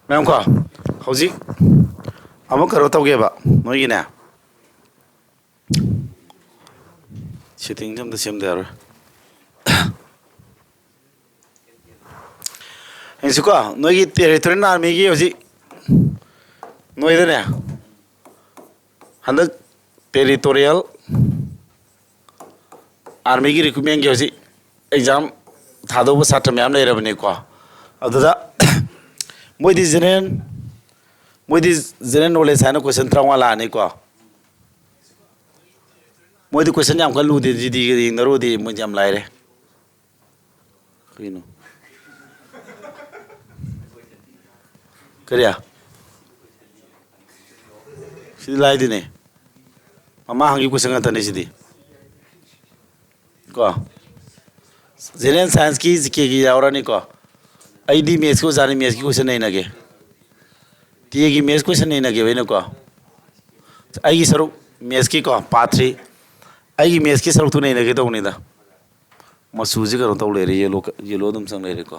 Ma'am को हौजी अमुक करो तौगेबा नोइगिने सिटिंग जम द सेम देर इंसिको नोइगी टेरिटोरियल आर्मी की हौजी नोइदने हंदक टेरिटोरियल आर्मी की रिक्रूटमेंट की हौजी एग्जाम थादोब सात्र मैम लेरबनेको अदुदा मोदी जनरल नॉलेज है क्वेश्चन 53 लानेको मोदी क्वेश्चन याम कलुदे जीडी नरोदी मोदी याम लाइरे कइनो करिया सिदी लाइदिने ममा हंगी क्वेश्चन गतने सिदी को जनरल साइंस की जीके की यावरानी को आईडी मैथ्स को जाने मैथ्स की क्वेश्चन नहीं नगे टीए की मैथ्स क्वेश्चन नहीं नगे वही को आई सरुक मैथ्स की को पार्ट 3 आई मैथ्स की सरुक तो नहीं नगे तो उन्हें दा मसूजी करो तो ले रही ये लो तुम संग ले रहे को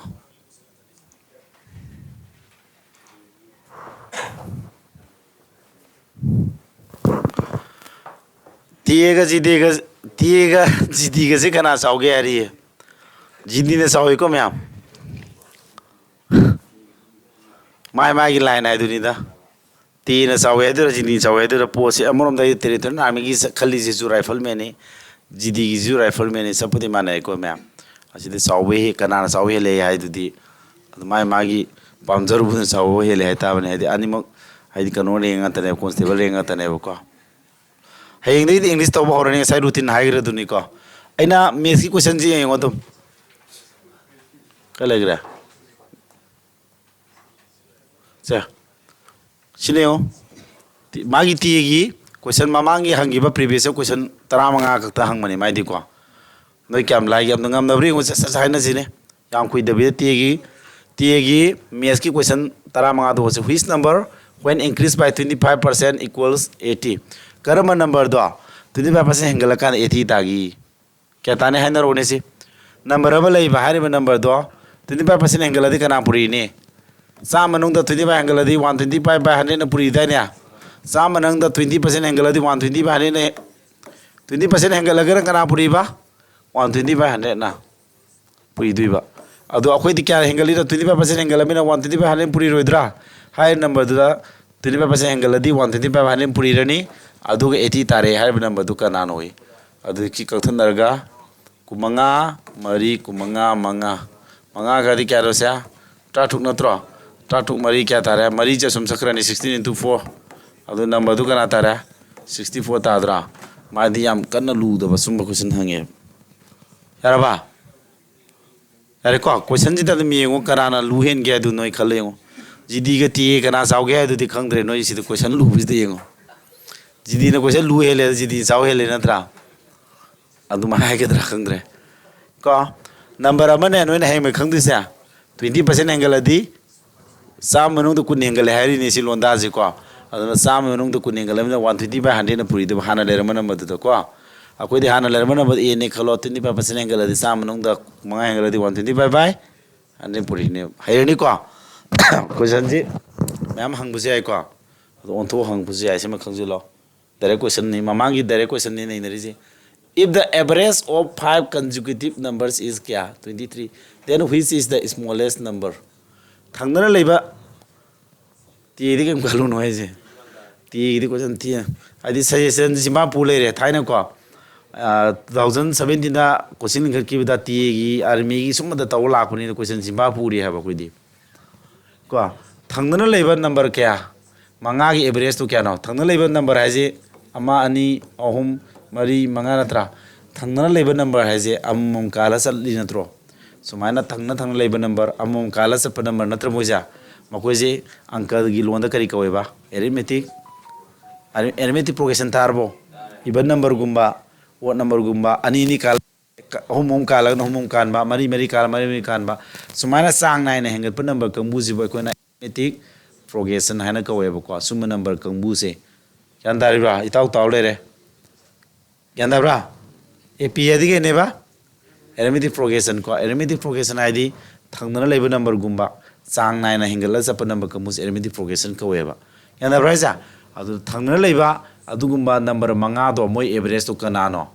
टीए का जीडी का से कना साओगे आ रही है जीडी ने साओगे को मैम माई की लाइन है दुनिया तीन चावे जीडी चावे पोसे अमरम टेरिटोरियल आर्मी की खली से राइफल मैन जीडी की राइफल मैन सबुदी माने को मैम असिदे चावे कना चावे ले है दुदी माई मागी पामजरुबुन चावे हेले है ताबने है अनिमक है कनो रेंगतने कांस्टेबल रेंगतने को हयेंग इंग्लिश तब हरने साइ रूटीन हाइग्रे दुनी को अना मैथ्स की क्वेश्चन जी येंगो तुम कल लग चे सिने मागी टीगी क्वेश्चन ममांगी हंगीबा प्रीवियस क्वेश्चन 15 खक्ता हंगमने माइदी को नोइ क्याम लाइगे अब ngamnabri ngo साइना सिने याम कुइदबि टीगी मैथ्स की क्वेश्चन 15 दो से which number when increased by 25% equals 80 करम नंबर दो 25% हेंगलकान 80 तागी क्या ताने है नरोने से नंबर अब लइबा हारिबा नंबर दो 25% हेंगलदि कना पुरीने चा मनंग 25 हेंगलदि 125 by 100 न पुरी दाइने चा मनंग 20% हेंगलदि 120 by 100 ने 20% हेंगलगर कना पुरीबा 120 by 100 ना पुरी दुइबा अदो अखोइदि क्या हेंगलि 25% हेंगलमिना 120 by 100 पुरी रोइद्रा हाई नंबर दुदा 25% हेंगलदि 120 by 100 पुरी रनी अदुगा 80 तारे हाइब नंबर दु कनान होई अदु की कथनरगा कुमंगा मरी कुमंगा मंगा मंगा गादि क्या रोसा ट्राठुक नत्रो ट्राठुक मरी क्या तारे मरी ज सम सकरानी 16 into 4 अदु नंबर दु कना तारे 64 ताद्रा मादि याम कन्न लुदबा सुम क्वेश्चन हंगे यारबा यारे को क्वेश्चन जी तद मियेंगो कनाना लुहेन गे दु नोइ खलेंगो जीडी ग टी कना साउगे दु दि खंगद्रे नोइ सिद क्वेश्चन लुबिस दे येंगो जीडी ने क्वेश्चन लु हेले जीडी साउ हेले नत्रा अदु मा हाइगद्रा खंगद्रे को नंबर अमने नोइ ने हेमे खंगदिसे 20% हेंगलदि साम मनुंग दु कुन हेंगले हाइरि ने सि लोंदा जि को अदु साम मनुंग दु कुन हेंगले 120 by 100 न पुरी दु हाना लेरम नंबर दु को अकोइदि हाना लेरम नंबर ए ने खलो 25% हेंगलदि साम मनुंग द मंगा हेंगलदि 125 by 100 पुरी ने हाइरनि को क्वेश्चन जी मैम हंगबुसे आइ को ओंथो हंगबुसे आइ सेम खंगजिलो डायरेक्ट क्वेश्चन नहीं ममांगी डायरेक्ट क्वेश्चन नहीं नरीजे if the average of 5 consecutive numbers is क्या 23 then which is the smallest number थंगना लेबा ती दिके गलु नो है ती दि क्वेश्चन ती आदि सजेशन सिमा पुले रे थाइना को 2017 दा क्वेश्चन घर की बदा ती की आर्मी की सुम दा तौ लाखनी क्वेश्चन सिमा पुरी है बकुदी को थंगना लेबा नंबर क्या मंगा की एवरेज तो क्या नो थंगना लेबा नंबर है जे अमा अनि अहुम मरी मंगा नत्रा थंगना लेबा नंबर है जे अमम काला चली नत्रो सुमाइना थंगना लेबा नंबर अमम काला चप नंबर नत्र मोजा मकोय जे अंक की लोन करी कवेबा एरिथमेटिक प्रोग्रेशन तारबो इबन नंबर गुम्बा वो नंबर गुम्बा अनि नि काल अहुम काला अहुम कानबा मरी कानबा सुमाइना चांग नायना हेंगत नंबर कंबुजिबो कोना एरिथमेटिक प्रोग्रेशन है कवेबा को सुम नंबर कंबुसे क्या तारीब्रा इताउ ताउ लेरे क्या दाब्रा ए पी है दिगे नेबा एरिथमेटिक प्रोग्रेशन को एरिथमेटिक प्रोग्रेशन आईडी ꯊꯪꯅꯅ ꯂꯩꯕ ꯅꯝꯕꯔꯒꯨꯝꯕ ꯆꯥꯡ ꯅꯥꯏꯅ ꯍꯦꯟꯒꯠꯂ ꯆꯠꯄ ꯅꯝꯕꯔ ꯀꯥꯡꯕꯨꯁꯦ ꯑꯦꯔꯤꯊꯃꯦꯇꯤꯛ ꯄ꯭ꯔꯣꯒ꯭ꯔꯦꯁꯟ ꯀꯧꯋꯦꯕ ꯌꯥꯅꯕ꯭ꯔꯥ ꯍꯥꯏꯁꯦ ꯑꯗꯨ ꯊꯪꯅꯅ ꯂꯩꯕ ꯑꯗꯨꯒꯨꯝꯕ ꯅꯝꯕꯔ ꯃꯉꯥꯗꯣ ꯃꯣꯏ ꯑꯦꯚꯔꯦꯖꯇꯣ ꯀꯅꯥꯅꯣ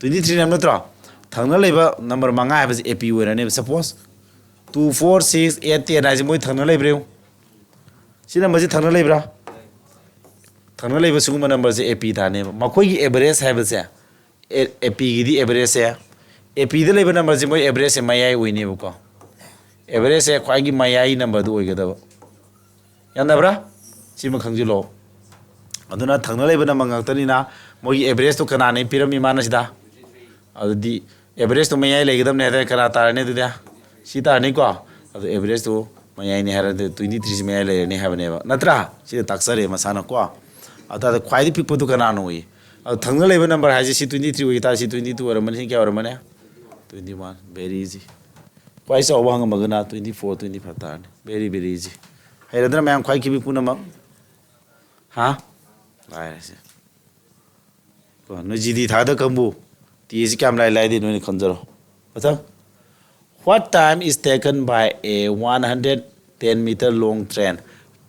23 ꯍꯥꯏꯕ ꯅꯠꯇ꯭ꯔꯣ ꯊꯪꯅꯅ ꯂꯩꯕ ꯅꯝꯕꯔ ꯃꯉꯥ ꯍꯥꯏꯕꯁꯦ AP ꯑꯣꯏꯔꯅꯦꯕ ꯁꯄꯣꯁ 2 4 6 8 10 ꯍꯥꯏꯁꯦ ꯃꯣꯏ ꯊꯪꯅꯅ ꯂꯩꯕ꯭ꯔꯥ ꯌꯦꯡꯉꯨ ꯁꯤ ꯅꯝꯕꯔꯁꯤ ꯊꯪꯅꯅ ꯂꯩꯕ꯭ꯔꯥ ꯊꯪꯅꯅ ꯂꯩꯕ ꯁꯤꯒꯨꯝꯕ ꯅꯝꯕꯔꯁꯦ AP ꯇꯥꯅꯦꯕ ꯃꯈꯣꯏꯒꯤ ꯑꯦꯚꯔꯦꯖ ꯍꯥꯏꯕꯁꯦ APꯒꯤꯗꯤ ꯑꯦꯚꯔꯦꯖꯁꯦ APꯗ ꯂꯩꯕ ꯅꯝꯕꯔꯁꯦ ꯃꯣꯏ ꯑꯦꯚꯔꯦꯖꯁꯦ ꯃꯌꯥꯏ ꯑꯣꯏꯅꯦꯕꯀꯣ ꯑꯦꯚꯔꯦꯖꯁꯦ ꯈ꯭ꯋꯥꯏꯒꯤ ꯃꯌꯥꯏ ꯅꯝꯕꯔꯗꯨ ꯑꯣꯏꯒꯗꯕ ꯌꯥꯅꯕ꯭ꯔꯥ ꯁꯤꯃ ꯈꯪꯖꯤꯜꯂꯣ ꯑꯗꯨꯅ ꯊꯪꯅ ꯂꯩꯕ ꯅꯝꯕꯔ ꯉꯥꯛꯇꯅꯤꯅ ꯃꯣꯏꯒꯤ ꯑꯦꯚꯔꯦꯖꯇꯣ ꯀꯅꯥꯅ ꯄꯤꯔꯝꯃꯤ ꯃꯥꯅ ꯁꯤꯗ ꯑꯗꯨꯗꯤ ꯑꯦꯚꯔꯦꯖꯇꯣ ꯃꯌꯥꯏ ꯂꯩꯒꯗꯕꯅꯦ ꯍꯥꯏꯇꯥꯔꯦ ꯀꯅꯥ ꯇꯥꯔꯅꯤ ꯑꯗꯨꯗꯤ ꯁꯤ ꯇꯥꯔꯅꯤꯀꯣ ꯑꯗꯨ ꯑꯦꯚꯔꯦꯖꯇꯣ ꯃꯌꯥꯏꯅꯤ ꯍꯥꯏꯔꯗꯤ 23ꯁꯤ ꯃꯌꯥꯏ ꯂꯩꯔꯅꯤ ꯍꯥꯏꯕꯅꯦꯕ ꯅꯠꯇ꯭ꯔꯥ ꯁꯤꯗ ꯇꯥꯛꯆꯔꯦ ꯃꯁꯥꯅꯀꯣ ꯑꯗꯨꯗ ꯈ꯭ꯋꯥꯏꯗꯒꯤ ꯄꯤꯛꯄꯗꯨ ꯀꯅꯥꯅꯣ ꯑꯣꯏ ꯑꯗꯨ ꯊꯪꯅ ꯂꯩꯕ ꯅꯝꯕꯔ ꯍꯥꯏꯁꯦ ꯁꯤ 23 ꯑꯣꯏꯇꯥꯔꯦ ꯁꯤ 22 ꯑꯣꯏꯔꯝꯃꯅꯤ ꯁꯤ ꯀꯌꯥ ꯑꯣꯏꯔꯝꯃꯅꯤ 21 ꯚꯦꯔꯤ ꯏꯖꯤ ꯈ꯭ꯋꯥꯏ ꯆꯥꯎꯕ ꯍꯪꯉꯝꯃꯒꯅ 24 25 ꯇꯥꯔꯅꯤ ꯚꯦꯔꯤ ꯚꯦꯔꯤ ꯏꯖꯤ ꯍꯩꯔꯗ꯭ꯔꯥ ꯃꯌꯥꯝ ꯈ꯭ꯋꯥꯏ ꯈꯤꯕꯤ ꯄꯨꯝꯅꯃꯛ ꯍꯥ ꯂꯥꯏꯔꯁꯦ ꯅꯣꯏ GD ꯊꯥꯗ ꯀꯥꯡꯕꯨ ꯇꯤꯁꯤ ꯀꯌꯥꯝ ꯂꯥꯏꯗꯤ ꯅꯣꯏꯅ ꯈꯟꯖꯔꯣ ꯃꯊꯪ What time is taken by a 110 meter long train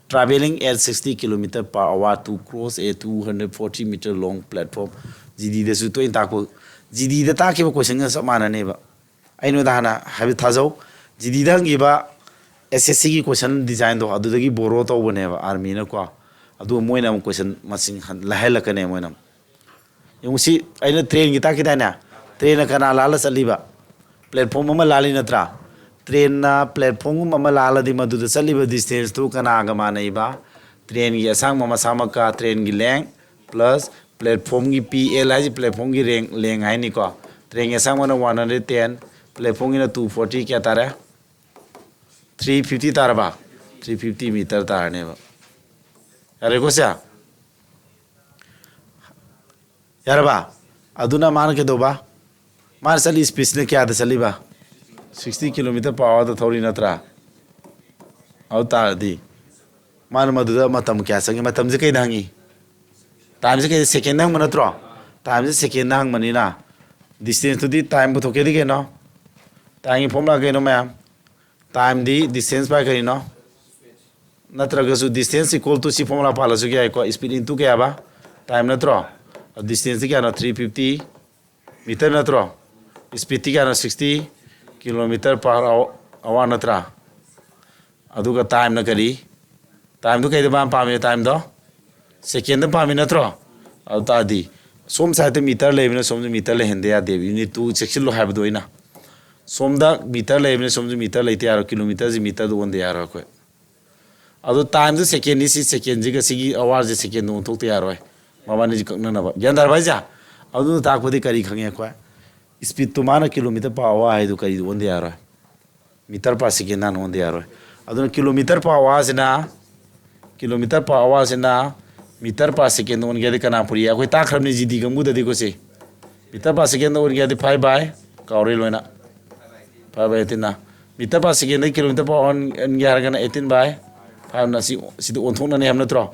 traveling at 60 km per hour to cross a 240 meter long platform GDꯗꯁꯨ ꯇꯣꯏꯅ ꯇꯥꯛꯄ GDꯗ ꯇꯥꯛꯈꯤꯕ ꯀꯣꯏꯁꯟꯒ ꯆꯞ ꯃꯥꯟꯅꯅꯦꯕ ꯑꯩꯅꯣꯗ ꯍꯥꯟꯅ ꯍꯥꯏꯕ ꯊꯥꯖꯧ GDꯗ ꯍꯪꯈꯤꯕ SSCꯒꯤ ꯀꯣꯏꯁꯟ ꯗꯤꯖꯥꯏꯟꯗꯣ ꯑꯗꯨꯗꯒꯤ ꯕꯣꯔꯣ ꯇꯧꯕꯅꯦꯕ ꯑꯥꯔꯃꯤꯅꯀꯣ ꯑꯗꯨꯒ ꯃꯣꯏꯅ ꯑꯃꯨꯛ ꯀꯣꯏꯁꯟ ꯃꯁꯤꯡ ꯂꯥꯏꯍꯜꯂꯛꯀꯅꯦ ꯃꯣꯏꯅ ꯌꯦꯡꯉꯨ ꯁꯤ ꯑꯩꯅ ꯇ꯭ꯔꯦꯟꯒꯤ ꯇꯥꯛꯈꯤꯗꯥꯏꯅꯦ ꯇ꯭ꯔꯦꯟꯅ ꯀꯅꯥ ꯂꯥꯜꯂ ꯆꯠꯂꯤꯕ ꯄ꯭ꯂꯦꯠꯐꯣꯝ ꯑꯃ ꯂꯥꯜꯂꯤ ꯅꯠꯇ꯭ꯔꯥ ꯇ꯭ꯔꯦꯟꯅ ꯄ꯭ꯂꯦꯠꯐꯣꯝꯒꯨꯝꯕ ꯑꯃ ꯂꯥꯜꯂꯗꯤ ꯃꯗꯨꯗ ꯆꯠꯂꯤꯕ ꯗꯤꯁꯇꯦꯟꯁꯇꯨ ꯀꯅꯥꯒ ꯃꯥꯟꯅꯩꯕ ꯇ꯭ꯔꯦꯟꯒꯤ ꯑꯁꯥꯡꯕ ꯃꯁꯥꯃꯛꯀ ꯇ꯭ꯔꯦꯟꯒꯤ ꯂꯦꯡ ꯄ꯭ꯂꯁ ꯄ꯭ꯂꯦꯠꯐꯣꯝꯒꯤ PL ꯍꯥꯏꯁꯤ ꯄ꯭ꯂꯦꯠꯐꯣꯝꯒꯤ ꯂꯦꯡ ꯍꯥꯏꯅꯤꯀꯣ ꯇ꯭ꯔꯦꯟꯒꯤ ꯑꯁꯥꯡꯕꯅ 110 ꯄ꯭ꯂꯦꯠꯐꯣꯝꯒꯤꯅ 240 ꯀꯌꯥ ꯇꯥꯔꯦ 350 ꯇꯥꯔꯕ 350 ꯃꯤꯇꯔ ꯇꯥꯔꯅꯦꯕ ꯌꯥꯔꯦꯀꯣ ꯁꯦ ꯌꯥꯔꯕ ꯑꯗꯨꯅ ꯃꯥꯅ ꯀꯩꯗꯧꯕ ꯃꯥꯅ ꯆꯠꯂꯤ ꯁ꯭ꯄꯤꯠꯁꯤꯅ ꯀꯌꯥꯗ ꯆꯠꯂꯤꯕ 60 km per hour ꯊꯧꯔꯤ ꯅꯠꯇ꯭ꯔꯥ ꯑꯗꯨ ꯇꯥꯔꯗꯤ ꯃꯥꯅ ꯃꯗꯨꯗ ꯃꯇꯝ ꯀꯌꯥ ꯆꯪꯉꯤ ꯃꯇꯝꯁꯦ ꯀꯩꯗ ꯍꯪꯉꯤ ꯇꯥꯏꯝꯁꯦ ꯀꯩꯗ ꯁꯦꯀꯦꯟꯗ ꯍꯪꯕ ꯅꯠꯇ꯭ꯔꯣ ꯇꯥꯏꯝꯁꯦ ꯁꯦꯀꯦꯟꯗ ꯍꯪꯕꯅꯤꯅ ꯗꯤꯁꯇꯦꯟꯁꯇꯨꯗꯤ ꯇꯥꯏꯝ ꯄꯨꯊꯣꯛꯀꯦꯗꯤ ꯀꯩꯅꯣ ꯇꯥꯏꯝꯒꯤ ꯐꯣꯔꯃꯨꯂꯥ ꯀꯩꯅꯣ ꯃꯌꯥꯝ ꯇꯥꯏꯝꯗꯤ ꯗꯤꯁꯇꯦꯟꯁ ꯕꯥꯏ ꯀꯔꯤꯅꯣ ꯅꯠꯇ꯭ꯔꯒꯁꯨ ꯗꯤꯁꯇꯦꯟꯁ ꯏꯀꯣꯜ ꯇꯨ ꯁꯤ ꯐꯣꯔꯃꯨꯂꯥ ꯄꯥꯜꯂꯁꯨ ꯌꯥꯏꯀꯣ ꯁ꯭ꯄꯤꯠ ꯏꯟꯇꯨ ꯀꯌꯥꯕ ꯇꯥꯏꯝ ꯅꯠꯇ꯭ꯔꯣ ꯗꯤꯁꯇꯦꯟꯁꯇꯤ ꯀꯌꯥꯅꯣ 350 ꯃꯤꯇꯔ ꯅꯠꯇ꯭ꯔꯣ ꯁ꯭ꯄꯤꯠꯇꯤ ꯀꯌꯥꯅꯣ 60 ꯀꯤꯂꯣꯃꯤꯇꯔ ꯄꯔ ꯑꯋꯥꯔ ꯅꯠꯇ꯭ꯔꯥ ꯑꯗꯨꯒ ꯇꯥꯏꯝꯅ ꯀꯔꯤ ꯇꯥꯏꯝꯗꯣ ꯀꯩꯗ ꯃꯥꯅ ꯄꯥꯝꯃꯤ ꯇꯥꯏꯝꯗꯣ ꯁꯦꯀꯦꯟꯗ ꯄꯥꯝꯃꯤ ꯅꯠꯇ꯭ꯔꯣ ꯑꯗꯨ ꯇꯥꯔꯗꯤ ꯁꯣꯝ ꯁꯥꯏꯗꯇ ꯃꯤꯇꯔ ꯂꯩꯕꯅꯤꯅ ꯁꯣꯝꯗ ꯃꯤꯇꯔ ꯂꯩꯍꯟꯗ ꯌꯥꯗꯦꯕ ꯌꯨꯅꯤꯠ 2 ꯆꯦꯛꯁꯤꯜꯂꯣ ꯍꯥꯏꯕꯗꯣ ꯑꯩꯅ ꯁꯣꯝꯗ ꯃꯤꯇꯔ ꯂꯩꯕꯅꯤꯅ ꯁꯣꯝꯁꯨ ꯃꯤꯇꯔ ꯂꯩꯇ ꯌꯥꯔꯣꯏ ꯀꯤꯂꯣꯃꯤꯇꯔꯁꯤ ꯃꯤꯇꯔꯗ ꯑꯣꯟꯗ ꯌꯥꯔꯣꯏ ꯑꯩꯈꯣꯏ ꯑꯗꯣ ꯇꯥꯏꯝꯗ ꯁꯦꯀꯦꯟꯗꯤ ꯁꯤ ꯁꯦꯀꯦꯟꯁꯤꯒ ꯁꯤꯒꯤ ꯑꯋꯥꯔꯁꯦ ꯁꯦꯀꯦꯟꯗ ꯑꯣꯟꯊꯣꯛꯇ ꯌꯥꯔꯣꯏ ꯃꯕꯥꯅꯤꯁꯤ ꯀꯛꯅꯅꯕ ꯒ꯭ꯌꯥꯟ ꯇꯥꯔꯕ ꯍꯥꯏꯁꯦ ꯑꯗꯨꯅ ꯇꯥꯛꯄꯗꯤ ꯀꯔꯤ ꯈꯪꯉꯦ ꯑꯩꯈꯣꯏ ꯁ꯭ꯄꯤꯠꯇꯨ ꯃꯥꯅ ꯀꯤꯂꯣꯃꯤꯇꯔ ꯄꯔ ꯑꯋꯥꯔ ꯍꯥꯏꯗꯨ ꯀꯔꯤꯗ ꯑꯣꯟꯗ ꯌꯥꯔꯣꯏ ꯃꯤꯇꯔ ꯄꯔ ꯁꯦꯀꯦꯟ ꯍꯥꯟꯅ ꯑꯣꯟꯗ ꯌꯥꯔꯣꯏ ꯑꯗꯨꯅ ꯀꯤꯂꯣꯃꯤꯇꯔ ꯄꯔ ꯑꯋꯥꯔꯁꯤꯅ ꯀꯤꯂꯣꯃꯤꯇꯔ ꯄꯔ ꯑꯋꯥꯔꯁꯤꯅ ꯃꯤꯇꯔ ꯄꯔ ꯁꯦꯀꯦꯟꯗ ꯑꯣꯟꯒꯦꯗꯤ ꯀꯅꯥ ꯄꯨꯔꯤ ꯑꯩꯈꯣꯏ ꯇꯥꯛꯈ꯭ꯔꯕꯅꯤ GD ꯀꯥꯡꯕꯨꯗꯗꯤꯀꯣ ꯁꯤ ꯃꯤꯇꯔ ꯄꯔ ꯁꯦꯀꯦꯟꯗ ꯑꯣꯟꯒꯦꯗꯤ 5 ꯕꯥꯏ ꯀꯥꯎꯔꯦ ꯂꯣꯏꯅ 5 ꯕꯥꯏ 18 ꯃꯤꯇꯔ ꯄꯔ ꯁꯦꯀꯦꯟꯗꯒꯤ ꯀꯤꯂꯣꯃꯤꯇꯔ ꯄꯔ ꯑꯋꯥꯔ ꯑꯣꯟꯒꯦ ꯍꯥꯏꯔꯒꯅ 18 ꯕꯥꯏ 5ꯅ ꯁꯤꯗ ꯑꯣꯟꯊꯣꯛꯅꯅꯤ ꯍꯥꯏꯕ ꯅꯠꯇ꯭ꯔꯣ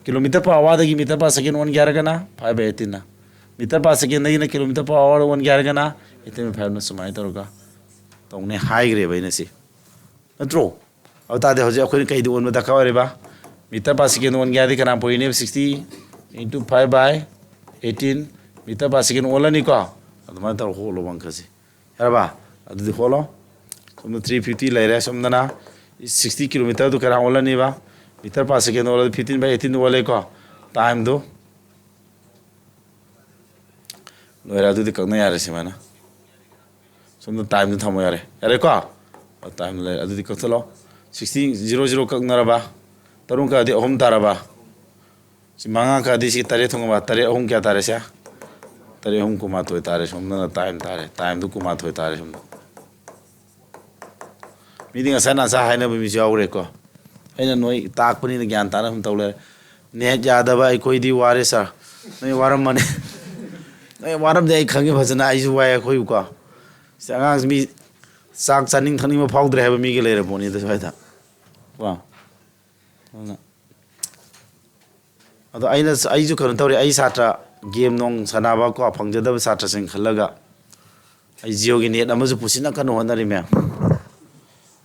ꯀꯤꯂꯣꯃꯤꯇꯔ ꯄꯔ ꯑꯋꯥꯔꯗꯒꯤ ꯃꯤꯇꯔ ꯄꯔ ꯁꯦꯀꯦꯟ ꯑꯣꯟꯒꯦ ꯍꯥꯏꯔꯒꯅ 5 ꯕꯥꯏ 18ꯅ ꯃꯤꯇꯔ ꯄꯔ ꯁꯦꯀꯦꯟꯗꯒꯤꯅ ꯀꯤꯂꯣꯃꯤꯇꯔ ꯄꯔ ꯑꯋꯥꯔ ꯑꯣꯟꯒꯦ ꯍꯥꯏꯔꯒꯅ 18 ꯕꯥꯏ 5ꯅ ꯁꯨꯃꯥꯏꯅ ꯇꯧꯔꯒ ꯇꯧꯅꯦ ꯍꯥꯏꯈ꯭ꯔꯦꯕ ꯑꯩꯅ ꯁꯤ ꯅꯠꯇ꯭ꯔꯣ ꯑꯗꯨ ꯇꯥꯔꯗꯤ ꯍꯧꯖꯤꯛ ꯑꯩꯈꯣꯏꯅ ꯀꯩꯗ ꯑꯣꯟꯕ ꯗꯔꯀꯥꯔ ꯑꯣꯏꯔꯤꯕ ꯃꯤꯇꯔ ꯄꯔ ꯁꯦꯀꯦꯟ ꯑꯣꯟꯒꯦ ꯍꯥꯏꯔꯗꯤ ꯀꯅꯥ ꯄꯨꯔꯤꯅꯦꯕ 60 ꯏꯟꯇꯨ 5 ꯕꯥꯏ 18 ꯃꯤꯇꯔ ꯄꯔ ꯁꯦꯀꯦꯟ ꯑꯣꯜꯂꯅꯤꯀꯣ ꯑꯗꯨꯃꯥꯏꯅ ꯇꯧꯔꯒ ꯍꯣꯠꯂꯣꯕ ꯑꯪꯀꯁꯤ ꯌꯥꯔꯕ ꯑꯗꯨꯗꯤ ꯍꯣꯠꯂꯣ ꯁꯣꯝꯗ 350 ꯂꯩꯔꯦ ꯁꯣꯝꯗꯅ 60 ꯀꯤꯂꯣꯃꯤꯇꯔꯗꯨ ꯀꯅꯥ ꯑꯣꯜꯂꯅꯤꯕ ꯃꯤꯇꯔ ꯄꯔ ꯁꯦꯀꯦꯟ ꯑꯣꯜꯂꯗꯤ 15 ꯕꯥꯏ 18 ꯑꯣꯜꯂꯦꯀꯣ ꯇꯥꯏꯝꯗꯨ ꯂꯣꯏꯔꯦ ꯑꯗꯨꯗꯤ ꯀꯛꯅ ꯌꯥꯔꯦ ꯁꯨꯃꯥꯏꯅ ꯁꯣꯝꯗ ꯇꯥꯏꯝꯗꯨ ꯊꯝꯃꯣ ꯌꯥꯔꯦ ꯌꯥꯔꯦꯀꯣ ꯇꯥꯏꯝ ꯂꯩꯔꯦ ꯑꯗꯨꯗꯤ ꯀꯛꯊꯠꯂꯣ 60 0 0 ꯀꯛꯅꯔꯕ ꯇꯔꯨꯛ ꯀꯛꯑꯗꯤ 3 ꯇꯥꯔꯕ ꯁꯤ 5 ꯀꯛꯑꯗꯤ ꯁꯤ 8 ꯊꯣꯡꯉꯕ 8 3 ꯀꯌꯥ ꯇꯥꯔꯦ ꯁꯦ 8 3 19 ꯇꯥꯔꯦ ꯁꯣꯝꯗꯅ ꯇꯥꯏꯝ ꯇꯥꯔꯦ ꯇꯥꯏꯝꯗꯨ 19 ꯇꯥꯔꯦ ꯁꯣꯝꯗ ꯃꯤꯗꯤ ꯉꯁꯥꯏ ꯅꯁꯥ ꯍꯥꯏꯅꯕ ꯃꯤꯁꯨ ꯌꯥꯎꯔꯦꯀꯣ ꯑꯩꯅ ꯅꯣꯏ ꯇꯥꯛꯄꯅꯤꯅ ꯒ꯭ꯌꯥꯟ ꯇꯥꯅ ꯁꯨꯝ ꯇꯧ ꯂꯩꯔꯦ ꯅꯦꯠ ꯌꯥꯗꯕ ꯑꯩꯈꯣꯏꯗꯤ ꯋꯥꯔꯦ ꯁꯥꯔ ꯅꯣꯏ ꯋꯥꯔꯝꯃꯅꯤ ꯅꯣꯏ ꯋꯥꯔꯝꯗꯤ ꯑꯩ ꯈꯪꯉꯤ ꯐꯖꯅ ꯑꯩꯁꯨ ꯋꯥꯏ ꯑꯩꯈꯣꯏꯕꯨꯀꯣ ꯁꯤ ꯑꯉꯥꯡꯁꯤ ꯃꯤ ꯆꯥꯛ ꯆꯥꯅꯤꯡ ꯊꯛꯅꯤꯡꯕ ꯐꯥꯎꯗ꯭ꯔꯦ ꯍꯥꯏꯕ ꯃꯤꯒ ꯂꯩꯔ ꯄꯣꯠꯅꯤꯗ ꯁ꯭ꯋꯥꯏꯗ ꯀꯣ ꯑꯗꯨꯅ ꯑꯗꯣ ꯑꯩꯁꯨ ꯀꯩꯅꯣ ꯇꯧꯔꯦ ꯑꯩ ꯁꯥꯇ꯭ꯔ ꯒꯦꯝ ꯅꯣꯡ ꯁꯥꯟꯅꯕ ꯀꯣ ꯐꯪꯖꯗꯕ ꯁꯥꯇ꯭ꯔꯁꯤꯡ ꯈꯜꯂꯒ ꯑꯩ ꯖꯤꯑꯣꯒꯤ ꯅꯦꯠ ꯑꯃꯁꯨ ꯄꯨꯁꯤꯟꯅ ꯀꯟꯅ ꯍꯣꯠꯅꯔꯤ ꯃꯌꯥꯝ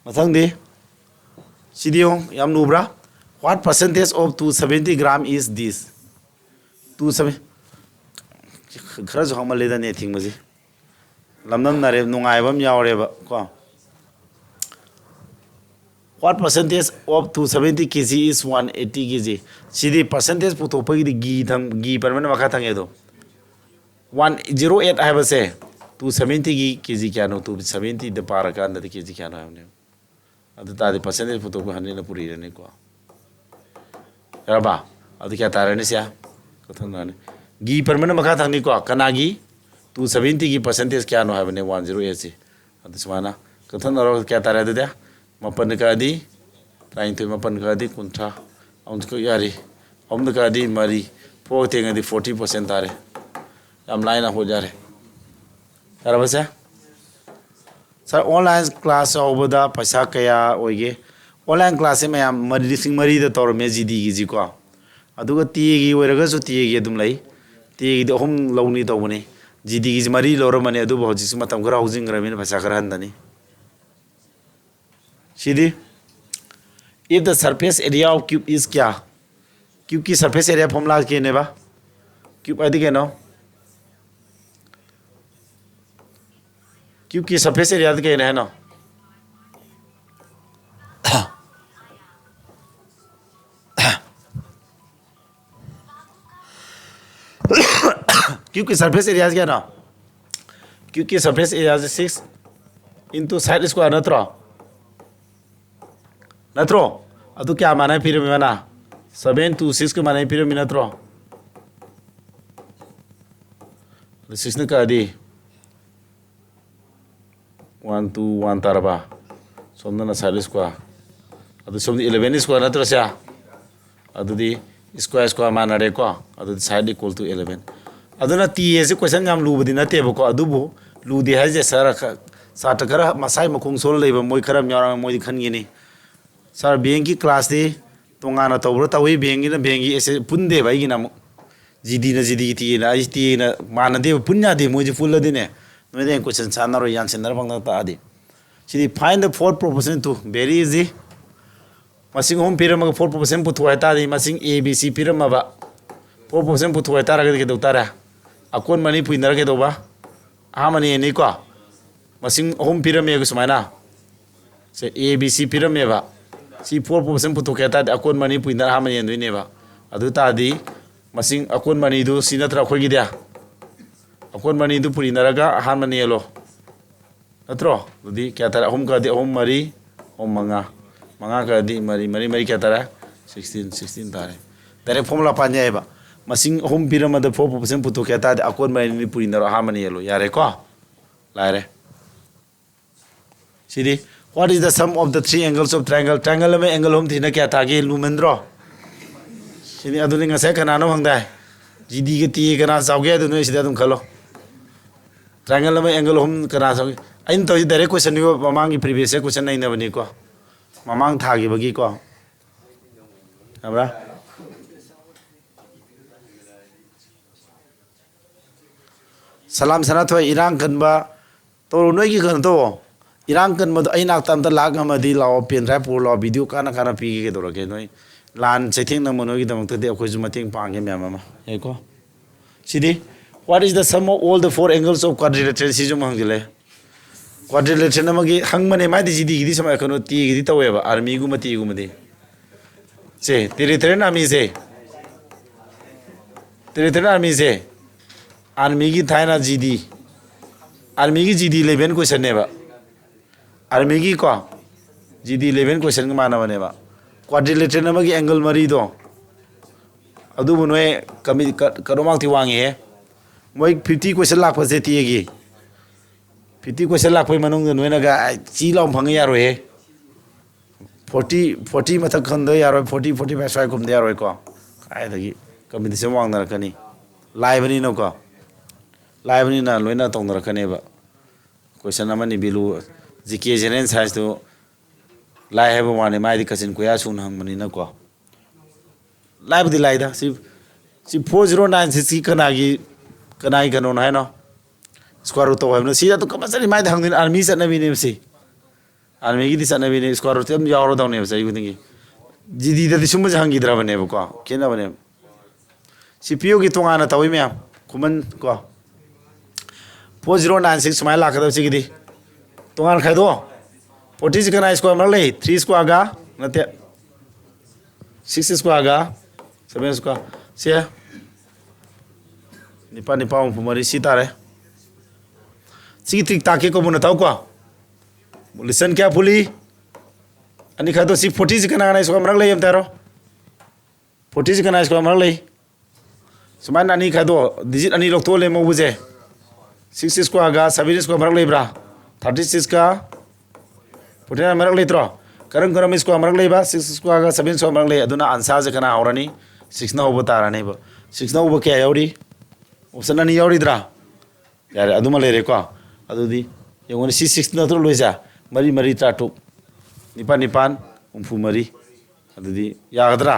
Mathangdi sidio yam nubra what percentage of 270 gram is this 270 khara jo hamal leda ne thing maji lamnam nare nungai bam yawre ba ko what percentage of 270 kg is 180 kg sidi percentage puto pagi gi thang gi par man makha thang edo 108 hai ba se 270 kg kya no 270 de para kan de kg kya no ne adu ta de percentage puto ko hanne na puri ne ko raba adu kya tare ne sia kathang na ne gi par man makha thang ni ko kana gi 270 की percentage क्या no है बने 108 से अदु समाना कथन रो क्या तारे दे मपन का दी ट्राइन तो मपन का दी कुंठा औन को यारी औन का दी मरी पो तेंग दी 40% तारे हम लाइन हो जा रे यार बस सर ऑनलाइन क्लास ओबदा पैसा कया ओगे ऑनलाइन क्लास में हम मरी सिंग मरी द तौर में जीडी की जी को अदुगा ती की ओरगा सु ती की दुम लई ती की हम लौनी तो बने GD की मरी लोर मने अदु बहुत जिस मतम करा हाउसिंग ग्रामीण पैसा करा हंदनी सीधी if the surface area of cube is क्या cube की surface area फॉर्मूला के ने बा cube आदि के नो cube की surface area के ने है नो क्योंकि सरफेस एरिया क्या ना क्योंकि surface area 6 into side square नत्रो अदु क्या माना फिर माना 7 to 6 के माना फिर नत्रो 6 ने का दी 1 to 1 तारबा सोमना साइड स्क्वायर अदु सोम 11 स्क्वायर नत्रो सा अदु दी स्क्वायर स्क्वायर माना रे को अदु साइड इक्वल टू 11 अदुना टी एसे क्वेश्चन याम लुबदि नतेबको अदुबो लुदि हाजे सर साट खरा मसाई मखुंग सोल लेबा मोय खरम यारा मोय खनगिनी सर बैंक की क्लास दे तोंगाना तौब्रो तवई बैंक ना बैंक एसे पुनदे भाई ना जीडी टी ना आई टी ना मानदे पुन्या दे मोय फुल दिने नोय दे क्वेश्चन सानरो यानसेनर बंगना तादि सिदि find the fourth proportion to very easy मसिंग होम पिरम 4% पुथुआ तादि मसिंग ए बी सी पिरम बा 4% पुथुआ तारा के दो तारा अकोन मनी पुइनर के दोबा आ मनी नि को मसिंग होम पिरम ए सुमाइना से ए बी सी पिरम ए बा सी 4% पुथु के तादि अकोन मनी पुइनर आ मनी दुइ ने बा अदु तादि मसिंग अकोन मनी दु सी नत्रा खोगी दे अकोन मनी दु पुइनरगा आ मनी लो नत्रो दुदि क्या तारा होम का दे होम मरी होम मंगा का दी मरी क्या तारा 16 तारे डायरेक्ट फॉर्मूला पान्यायबा मसिंग होम पिरम द 4% पुतो क्या तादि अकोन मनी पुइनर आ मनी लो यारे को लारे सिदी what is the sum of the three angles of triangle में एंगल होम थिना क्या तागे लुमेंद्रो सिदी अदुनि ngase कनानो हंगदा जीडी के ती कना साउगे अदुनो सिदा तुम खलो ट्रायंगल में एंगल होम कना साउगे आइन तो डायरेक्ट क्वेश्चन यो ममांग की प्रीवियस क्वेश्चन नहीं नबनी को ममांग थागी बगी को हमरा सलाम सना थो इरांग कनबा तो नोय की कन तो इरांग कन मद आई नाक तम त लाग मदी लाओ पेन राय पुर लाओ वीडियो काना पी के दोरके नोय लान सेथिंग न मनो की दमक ते अखोय मतिंग पांगे म्याम मा हेको सिदी what is the sum of all the four angles of quadrilateral सिजु मंगले क्वाड्रिलेटरल नमगी हंग मने माइ दिजी दी समय कनो ती गी तवेबा आर्मी गु मती गु मदे से टेरिटोरियल आर्मी से टेरिटोरियल आर्मी से आर्मी की थाइना जीडी आर्मी की जीडी 11 क्वेश्चन नेबा आर्मी की को जीडी 11 क्वेश्चन के माना बनेबा क्वाड्रिलेटरल नमगी एंगल मरी दो अदु बुनोय कमी करोमाक थि वांगे हे मोय 50 क्वेश्चन लाख फसे तीगी 50 क्वेश्चन लाख पय मनोंग नोयना गा ची लाम फंग यारो हे 40 मथक खंद यारो 40 45 स्वाय कुम यारो को काय दगी कम्पिटिशन वांग नरकनी लाइबनी नो को लाइबनी ना लोइना तोंग नरकनेबा क्वेश्चन अमनी बिलु जीके जनरल साइंस तो लाई है वाने माइदी कसिन कोया सुन हंगमनी न को लाइव दि लाइदा सी 4096 की कनागी कनो है नो स्क्वायर रूट तो है सी तो कंपलसरी माइद हंगदिन आर्मी सनबी ने सी आर्मीगी चटनबीने स्क्वायर रूट हम यावरदौने चही खुदी जीडी सूम हंगीद्रबनेबको खेनबने CPU की तोाना तौई मैम खुमन को 4096 सुमाय लाखदी तोान खादो 40 कना स्क्वायर मर ले 3 स्क्वायर गा नते 6 स्क्वायर गा 7 स्क्वायर से निपा निपा मरी सी तारे सी ट्रिक ताके को मुना ताऊ को लिसन क्या फुली अनि खादो सी 40 कना स्क्वायर मर ले हम तारो 40 कना स्क्वायर मर ले सुमान अनि खादो डिजिट अनि लोग तो ले मोबुजे 6 स्क्वायर गा 7 स्क्वायर मर ले ब्रा 36 का 49 मर ले त्रो करम स्क्वायर मर ले बा 6 स्क्वायर गा 7 स्क्वायर मर ले अदुना आंसर जे कना होरनी 6 ना होबो ताराने बा 6 ना होबो क्या यावरी ऑप्शन अनि यावरीद्रा यारे अदुमा लेरे को अदुदी यंगोन सी 6 ना तो लोइजा मरी मरी ताटु निपान निपान उमफु मरी अदुदी यागद्रा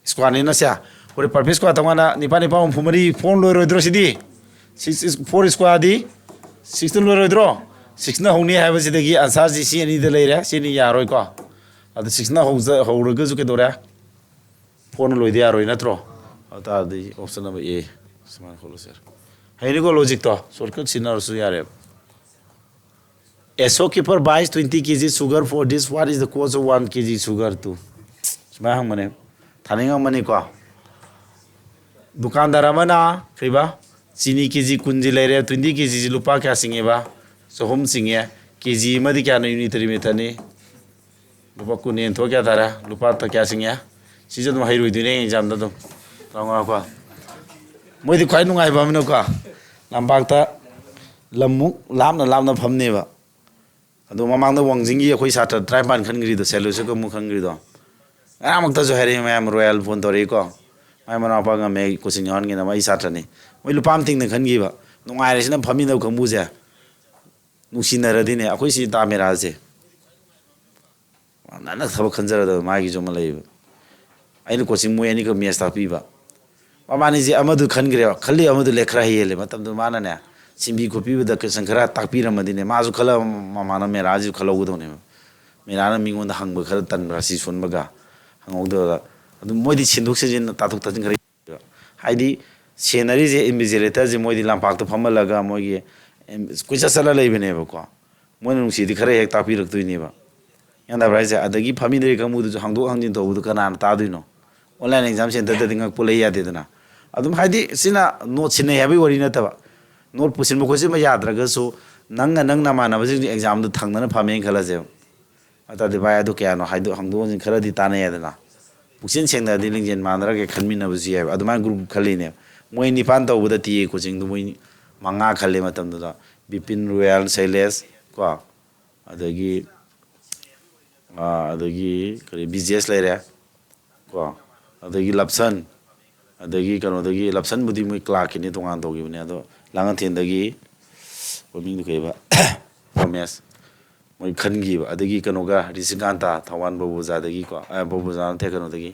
स्क्वायर ने नस्या और परफेक्ट स्क्वायर तंगाना निपान निपान उमफु मरी फोन लोइरोद्रो सिदी 4 स्क्वायर दी 6 लोइरोद्रो 6 ना होनी है बसिदगी आंसर जी सी अनि दे लेरे सिनी यारोय को अदु 6 ना होरग जु के दोरा फोन लोइदे यारोय नत्रो अतादी ऑप्शन नंबर ए समान खोलो सर हैनी को लॉजिक तो शॉर्टकट सिनारसु यारे A shopkeeper buys 20 kg sugar for this. What is the cost of 1 kg sugar to? Sma hang mane. Thaning hang mane ko. Dukandar amana kaiba chini kg kunji lere 20 kg lupa kya singe ba. So hom singe kg madi kya na unitary method ni. Lupa kunen tho kya dara lupa ta kya singe. Sija dum hairoi dine exam da dum. Tanga ko. Moi di khwai nungai ba mino ko. Lambak ta lamuk lamna phamne ba. अदो ममांग वांगजिंगी अखोई Sartre ट्राइबान खनग्री दो सेलुस को मु खनग्री दो आमक जो हेरे ma'am royal phone तोरे को मै मना पागा मे कोचिंग हन गिना मै सात्र ने मै लुपाम थिंग ने खनगी बा नुंगाइरे सिना फमी दो खंबुजे नुसिनरदिने अखोई सि तामेरा जे नाना थब खंजर दो मागी जो मलाई आइनो कोचिंग मु एनी को मेस तापी बा ममानी जे अमदु खनग्रे खल्ली अमदु लेखरा हेले मतम दो माना ने सिंबी कोपी बद क्वेश्चन खरा ताकपी रमदिने माजु खला माना मेरा जु खलौ गदोने मेरा न मिंगोन हंग खरा तन रासि सुनबगा हंगौदो अदु मोदि सिंदुक सिजिन तातुक तजिन खरि हाइदि सेनरी जे इन्विजिलेटर जे मोदि लांपाक तो फमलगा मोगी कुछ सला लेबने बको मोन नुसिदि खरा हेक तापी रक्तुइने बा यांदा ब्राइज अदगी फमी दे कमुदु जो हंगदो हंजिन तोबुदु कनान तादुइनो ऑनलाइन एग्जाम सेंटर ददिंग पुलै यादेदना अदुम हाइदि सिना नोट सिने हेबी वरि नतबा नोट पुसिन मखोसे मा याद्रगसु नंग मानब एग्जाम दु थंगना फामें खलाजे अतदि बाय अदु क्यानो हाइदो हंगदो जिन खरदि ताने यादना पुसिन सेंगदा दि लिंजेन मानरगे खनमिनबु जी है अदुमा ग्रुप खलिने मोय निपान तौबदा टीए कोचिंग दु मोय मंगा खले मतम दु बिपिन रॉयल शैलेश को अदगी करी बीजेस लेरे को अदगी लपसन अदगी कनोदगी लपसन बुदि मोय क्लाक नि तोंगान तोगिबने अदो लांग थेंदगी ममिंग दुकेबा रोमेस मोय खनगी अदगी कनोगा रिसिकांता थवान बबुजादगी को बबुजान थे कनोदगी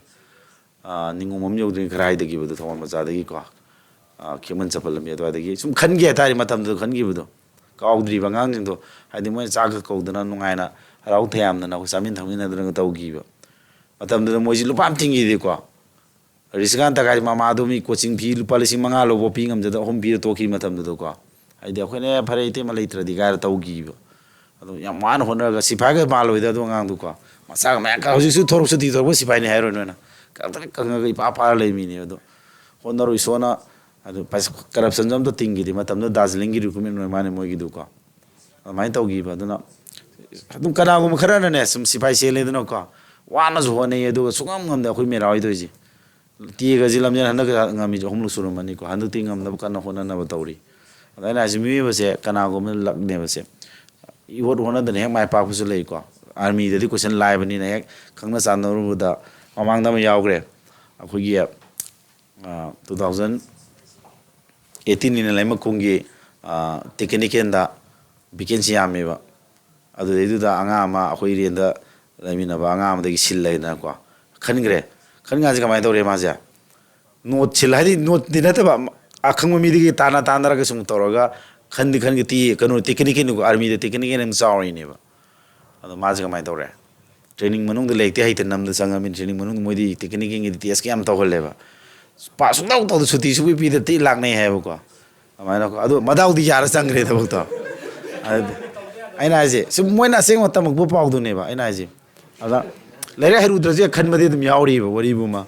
निंगु मम योद्रिन खराइदगी बदु थवान बजादगी को खेमन चपलम यदवादगी सुम खनगी तारि मतम दु खनगी बदु काउद्री बंगांग जिंदो हाइदि मोय चाग कौदना नुंगाइना हराउ थयामना ना सामिन थंगिना दरंग तौगी मतम दु मोयजि लुपाम थिंगी दे को रिस्कान तक मामा मी कोचिंग फी लुपा 5,000 लोबो पी गमजद होम पी तोकी मतम दो को आइदि अखोने फरे इते मा लेत्रदि गार तौगी अदो याम मान होनरगा सिफागे मालोइद अदो ngang दु को मसा मा का हजिसु थोरसु ति थोरबो सिफाइ ने हाइरो नना कातरे कंगा इपा पा लेमिने अदो होनरो इसोना अदो पास करप्शन जम तो तिंगी दि मतम दो दार्जिलिंग गी रिकमेंड माने मोगी दु को माइ तौगी अदुना अदुम कनागुम खरना ने सम सिफाइ सेले दनो को वाना जो होने अदो सुगम गमदा अखोइ मेराइ दोजि तीगा जिलमजन हनक ngami jo homlu surumani ko hanu tingam na kana hona na batawri adana ajmi base kana go me lagne base iwot hona dane hek mai pa phusu lei ko army dadi question live bani na hek khangna chanaru da mamang da ma yawgre akhoi gi 2018 ni laima kungi technical da vacancy ame ba adu dedu da anga ma akhoi ren da laimina ba anga ma da gi sil lai na ko khangre Khanga जे कमाय तोरे माजा note छिलादि note दिनतबा अखंग मिदिगे ताना तानरा के सुम तोरगा खंदि खंदि ती कनो technique को army दे technique name चावरिनेबा ꯑꯗꯣ ꯃꯥꯁꯦ ꯀꯃꯥꯏꯅ ꯇꯧꯔꯦ ꯇ꯭ꯔꯦꯅꯤꯡ ꯃꯅꯨꯡꯗ ꯂꯩꯇꯦ ꯍꯩꯇ ꯅꯝꯗ ꯆꯪꯉꯃꯤꯅ ꯇ꯭ꯔꯦꯅꯤꯡ ꯃꯅꯨꯡꯗ ꯃꯣꯏꯗꯤ ꯇꯦꯛꯅꯤꯛꯀꯤꯡꯒꯤ ꯇꯦꯁꯀ ꯌꯥꯝ ꯇꯧꯍꯜꯂꯦꯕ ꯄꯥꯁ ꯁꯨꯡꯇꯧ ꯇꯧꯗ ꯁꯨꯇꯤ ꯁꯨꯄꯤ ꯄꯤꯗ ꯇꯤ ꯂꯥꯛꯅꯩ ꯍꯥꯏꯕꯀꯣ ꯑꯗꯨꯃꯥꯏꯅ ꯑꯗꯣ ꯃꯗꯥꯎꯗꯤ ꯌꯥꯔ ꯆꯪꯈ꯭ꯔꯦ ꯊꯕꯛꯇꯣ ꯑꯗꯨꯗꯤ ꯑꯩꯅ ꯍꯥꯏꯁꯦ ꯁꯨꯝ ꯃꯣꯏꯅ ꯑꯁꯦꯡꯕ ꯇꯝꯃꯛꯄ ꯄꯥꯎꯗꯨꯅꯦꯕ ꯑꯩꯅ ꯍꯥꯏꯁꯦ ꯑꯗ ꯂꯥꯏꯔꯤꯛ ꯍꯩꯔꯨꯗ꯭ꯔꯁꯨ ꯈꯟꯕꯗꯤ ꯑꯗꯨꯝ ꯌꯥꯎꯔꯤꯕ ꯋꯥꯔꯤꯕꯨꯃ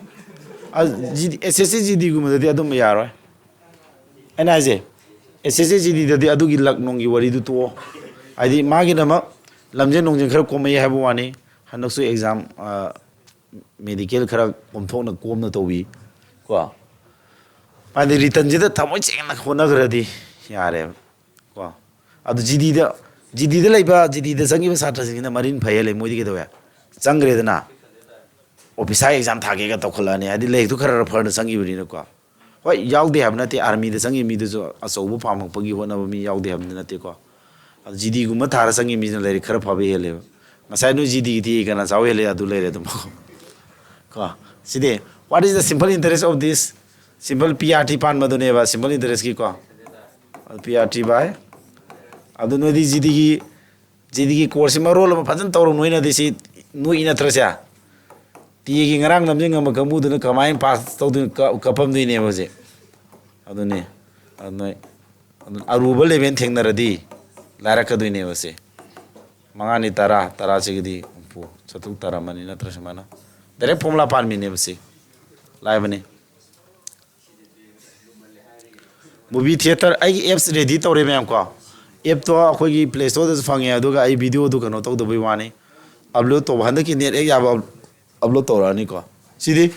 ꯑꯦꯁ ꯑꯦꯁ ꯁꯤ ꯖꯤ ꯗꯤꯒꯨꯝꯕꯗꯗꯤ ꯑꯗꯨꯝꯕ ꯌꯥꯔꯣꯏ ꯑꯩꯅ ꯍꯥꯏꯁꯦ ꯑꯦꯁ ꯑꯦꯁ ꯁꯤ ꯖꯤ ꯗꯤꯗꯗꯤ ꯑꯗꯨꯒꯤ ꯂꯛ ꯅꯨꯡꯒꯤ ꯋꯥꯔꯤꯗꯨ ꯇꯣꯛꯑꯣ ꯍꯥꯏꯗꯤ ꯃꯥꯒꯤꯗꯃꯛ ꯂꯝꯖꯦꯟ ꯅꯨꯡꯖꯦꯟ ꯈꯔ ꯀꯣꯝꯃꯛꯏ ꯍꯥꯏꯕ ꯋꯥꯅꯤ ꯍꯟꯗꯛꯁꯨ ꯑꯦꯛꯖꯥꯝ ꯃꯦꯗꯤꯀꯦꯜ ꯈꯔ ꯀꯣꯝꯅ ꯇꯧꯕꯤ ꯀꯣ ꯍꯥꯏꯗꯤ ꯔꯤꯇꯟꯁꯤꯗ ꯊꯃꯣꯏ ꯁꯦꯡꯅ ꯍꯣꯠꯅꯈ꯭ꯔꯗꯤ ꯌꯥꯔꯦꯕ ꯀꯣ ꯑꯗꯨ ꯖꯤꯗꯤꯗ ꯂꯩꯕ ꯖꯤꯗꯤꯗ ꯆꯪꯉꯤꯕ ꯁꯥꯇ꯭ꯔꯁꯤꯡꯁꯤꯅ ꯃꯔꯤꯟ ꯐꯩꯌꯦ ꯂꯩ ꯃꯣꯏꯗꯤ ꯀꯩꯗꯧꯋꯦ ꯆꯪꯈ꯭ꯔꯦꯗꯅ ꯑꯣꯐꯤꯁꯥꯔ ꯑꯦꯛꯖꯥꯝ ꯊꯥꯒꯦꯒ ꯇꯧꯈꯠꯂꯛꯑꯅꯤ ꯍꯥꯏꯗꯤ ꯂꯥꯏꯔꯤꯛꯇꯨ ꯈꯔ ꯐꯔꯅ ꯆꯪꯈꯤꯕꯅꯤꯅꯀꯣ ꯍꯣꯏ ꯌꯥꯎꯗꯦ ꯍꯥꯏꯕ ꯅꯠꯇꯦ ꯑꯥꯔꯃꯤꯗ ꯆꯪꯉꯤ ꯃꯤꯗꯨꯁꯨ ꯑꯆꯧꯕ ꯄꯥꯝꯃꯛꯄꯒꯤ ꯍꯣꯠꯅꯕ ꯃꯤ ꯌꯥꯎꯗꯦ ꯍꯥꯏꯕꯗꯤ ꯅꯠꯇꯦꯀꯣ ꯑꯗꯨ ꯖꯤꯗꯤꯒꯨꯝꯕ ꯊꯥꯔ ꯆꯪꯉꯤ ꯃꯤꯁꯤꯅ ꯂꯥꯏꯔꯤꯛ ꯈꯔ ꯐꯕ ꯍꯦꯜꯂꯦꯕ ꯉꯁꯥꯏ ꯅꯣꯏ ꯖꯤꯗꯤꯒꯤ ꯀꯅꯥ ꯆꯥꯎ ꯍꯦꯜꯂꯦ ꯑꯗꯨ ꯂꯩꯔꯦ ꯑꯗꯨꯝ ꯀꯣ ꯁꯤꯗꯤ what is the simple interest of this simple P R T ꯄꯥꯟꯕꯗꯨꯅꯦꯕ ꯁꯤꯝꯄꯜ ꯏꯟꯇꯔꯦꯁꯀꯤꯀꯣ ꯄꯤ ꯑꯥꯔ ꯇꯤ ꯕꯥꯏ ꯑꯗꯨ ꯅꯣꯏꯗꯤ ꯖꯤꯗꯤꯒꯤ ꯀꯣꯔꯁꯁꯤ ꯃꯔꯣꯜ ꯑꯃ ꯐꯖꯅ ꯇꯧꯔꯝ ꯅꯣꯏꯅꯗꯤ ꯁꯤ ꯅꯣꯏ ꯅꯠꯇ꯭ꯔꯁꯦ ꯇꯤꯒꯤ ꯉꯔꯥꯡ ꯅꯝꯖꯤꯟ ꯉꯝꯕ ꯀꯥꯡꯕꯨꯗꯨꯅ ꯀꯃꯥꯏꯅ ꯄꯥꯁ ꯇꯧꯗꯣꯏꯅꯣ ꯀꯞꯐꯝꯗꯣꯏꯅꯦꯕ ꯍꯧꯖꯤꯛ ꯑꯗꯨꯅꯦ ꯅꯣꯏ ꯑꯔꯨꯕ ꯂꯦꯚꯦꯜ ꯊꯦꯡꯅꯔꯗꯤ ꯂꯥꯏꯔꯛꯀꯗꯣꯏꯅꯦꯕ ꯁꯦ ꯃꯉꯥꯅꯤ ꯇꯔꯥꯁꯤꯒꯤꯗꯤ ꯍꯨꯝꯐꯨ ꯆꯥꯇ꯭ꯔꯨꯛ ꯇꯥꯔꯝꯃꯅꯤ ꯅꯠꯇ꯭ꯔ ꯁꯨꯃꯥꯏꯅ ꯗꯥꯏꯔꯦꯛ ꯐꯣꯝꯂꯥ ꯄꯥꯟꯃꯤꯅꯦꯕ ꯁꯤ ꯂꯥꯏꯕꯅꯤ ꯃꯨꯚꯤ ꯊꯤꯌꯦꯇꯔ ꯑꯩꯒꯤ ꯑꯦꯞꯁ ꯔꯦꯗꯤ ꯇꯧꯔꯦ ꯃꯌꯥꯝ ꯀꯣ ꯑꯦꯞꯇꯣ ꯑꯩꯈꯣꯏꯒꯤ ꯄ꯭ꯂꯦ ꯁ꯭ꯇꯣꯔꯗꯁꯨ ꯐꯪꯉꯦ ꯑꯗꯨꯒ ꯑꯩ ꯚꯤꯗꯤꯑꯣꯗꯨ ꯀꯩꯅꯣ ꯇꯧꯗꯕꯩ ꯋꯥꯅꯤ ꯑꯞꯂꯣꯗ ꯇꯧꯕ ꯍꯟꯗꯛꯀꯤ ꯅꯦꯠ ꯍꯦꯛ ꯌꯥꯕ ꯑꯞꯂꯣꯗ ꯇꯧꯔꯛꯑꯅꯤꯀꯣ ꯁꯤꯗꯤ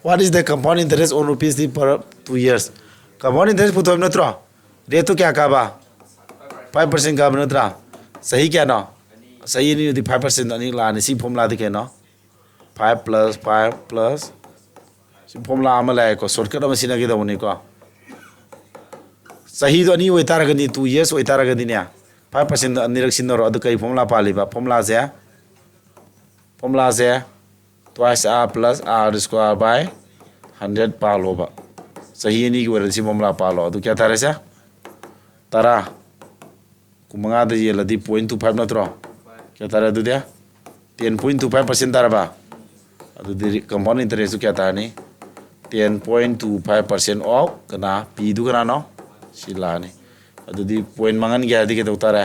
what is the compound interest on rupees per 2 years compound interest ꯄꯨꯊꯣꯛꯑꯕ ꯅꯠꯇ꯭ꯔꯣ ꯔꯦꯠꯇꯨ ꯀꯌꯥ ꯀꯥꯕ 5% ꯀꯥꯕ ꯅꯠꯇ꯭ꯔꯥ ꯆꯍꯤ ꯀꯌꯥꯅꯣ ꯆꯍꯤ ꯑꯅꯤꯗꯨꯗꯤ 5% ꯑꯅꯤ ꯂꯥꯛꯑꯅꯤ ꯁꯤ ꯐꯣꯝꯂꯥꯗꯤ ꯀꯩꯅꯣ 5 + 5 + ꯁꯤ ꯐꯣꯝꯂꯥ ꯑꯃ ꯂꯥꯛꯑꯦꯀꯣ ꯁꯣꯔꯠꯀꯠ ꯑꯃ ꯁꯤꯖꯤꯟꯅꯒꯗꯧꯕꯅꯤꯀꯣ ꯆꯍꯤꯗꯣ ꯑꯅꯤ ꯑꯣꯏꯇꯥꯔꯒꯗꯤ 2 years ꯑꯣꯏꯇꯥꯔꯒꯗꯤꯅꯦ 5% ꯑꯅꯤꯔꯛ ꯁꯤꯟꯅꯔꯣ ꯑꯗꯨ ꯀꯔꯤ ꯐꯣꯝꯂꯥ ꯄꯥꯜꯂꯤꯕ ꯐꯣꯝꯂꯥꯁꯦ twice r plus r square by 100 ꯄꯥꯜꯂꯣꯕ ꯆꯍꯤ ꯑꯅꯤꯒꯤ ꯑꯣꯏꯔꯗꯤ ꯁꯤ ꯐꯣꯝꯂꯥ ꯄꯥꯜꯂꯣ ꯑꯗꯨ ꯀꯌꯥ ꯇꯥꯔꯦꯁꯦ 10 15ꯗ ꯌꯦꯜꯂꯗꯤ 0.25 ꯅꯠꯇ꯭ꯔꯣ ꯀꯌꯥ ꯇꯥꯔꯦ ꯑꯗꯨꯗꯤ 10.25% ꯇꯥꯔꯕ ꯑꯗꯨꯗꯤ ꯀꯝꯄꯥꯎꯟ ꯏꯟꯇꯔꯦꯁꯇꯨ ꯀꯌా ꯇꯥꯔꯅꯤ 10.25% ꯑꯣꯐ ꯀꯅꯥ ꯄꯤꯗꯨ ꯀꯅꯥꯅꯣ ꯁꯤ ꯂꯥꯛꯑꯅꯤ ꯑꯗꯨꯗꯤ ꯄꯣꯏꯟ ꯃꯥꯡꯍꯟꯒꯦ ꯍꯥꯏꯔꯗꯤ ꯀꯩꯗꯧ ꯇꯥꯔꯦ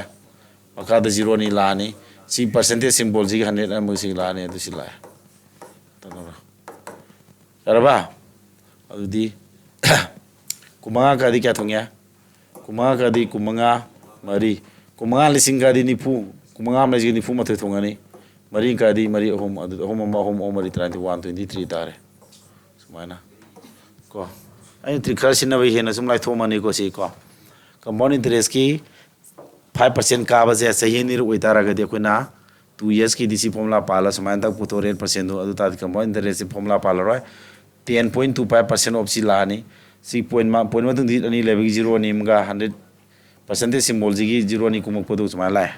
ꯃꯈꯥꯗ ꯖꯤꯔꯣꯅꯤ ꯂꯥꯛꯑꯅꯤ ꯁꯤ ꯄꯔꯁꯦꯟꯇꯦꯖ ꯁꯤꯝꯕꯣꯜꯁꯤꯒꯤ 100 ꯑꯃꯁꯤ ꯂꯥꯛꯑꯅꯤ ꯑꯗꯨ ꯁꯤ ꯂꯥꯛꯑꯦ ꯌꯥꯔꯕ ꯑꯗꯨꯗꯤ 15 ꯀꯥꯗꯤ ꯀꯌꯥ ꯊꯨꯡꯉꯦ 15 ꯀꯥꯗꯤ 15 ꯃꯔꯤ 15 ꯂꯤꯁꯤꯡ ꯀꯥꯗꯤ 90 15 ꯂꯤꯁꯤꯡ 94 ꯊꯨꯡꯉꯅꯤ ꯃꯔꯤ ꯀꯥꯗꯤ ꯃꯔꯤ ꯑꯍꯨꯝ ꯑꯗꯨꯗꯤ ꯑꯍꯨꯝ ꯑꯃ ꯑꯍꯨꯝ ꯑꯍꯨꯝ ꯃꯔꯤ 123 ꯇꯥꯔꯦ ꯁꯨꯃꯥꯏꯅ ꯀꯣ ꯑꯩꯅ ꯇ꯭ꯔꯤꯛ ꯈꯔ ꯁꯤꯟꯅꯕ ꯍꯦꯟꯅ ꯁꯨꯝ ꯂꯥꯏꯊꯣꯛꯑꯝꯃꯅꯤꯀꯣ ꯁꯤ ꯀꯣ ꯀꯝꯄꯥꯎꯟ ꯏꯟꯇꯔꯦꯁꯀꯤ 5% ꯀꯥꯕꯁꯦ ꯆꯍꯤ ꯑꯅꯤꯔꯛ ꯑꯣꯏꯇꯥꯔꯒꯗꯤ ꯑꯩꯈꯣꯏꯅ 2 yearsꯀꯤꯗꯤ ꯁꯤ ꯐꯣꯝꯂꯥ ꯄꯥꯜꯂ ꯁꯨꯃꯥꯏꯅ ꯇꯧ ꯄꯨꯊꯣꯛ ꯔꯦꯠ ꯄꯔꯁꯦꯟꯗꯣ ꯑꯗꯨ ꯇꯥꯔꯗꯤ ꯀꯝꯄꯥꯎꯟ ꯏꯟꯇꯔꯦꯁꯁꯤ ꯐꯣꯝꯂꯥ ꯄꯥꯜꯂꯔꯣꯏ 10.25% ꯑꯣꯐ ꯁꯤ ꯂꯥꯛꯑꯅꯤ ꯁꯤ ꯄꯣꯏꯟ ꯃꯇꯨꯡꯗꯤ ꯑꯅꯤ ꯂꯩꯕꯒꯤ ꯖꯤꯔꯣꯅꯤ ꯑꯃꯒ 100% ꯁꯤꯝꯕꯣꯜꯁꯤꯒꯤ ꯖꯤꯔꯣꯅꯤ ꯀꯨꯝꯃꯛꯄꯗꯨ ꯁꯨꯃꯥꯏꯅ ꯂꯥꯛꯑꯦ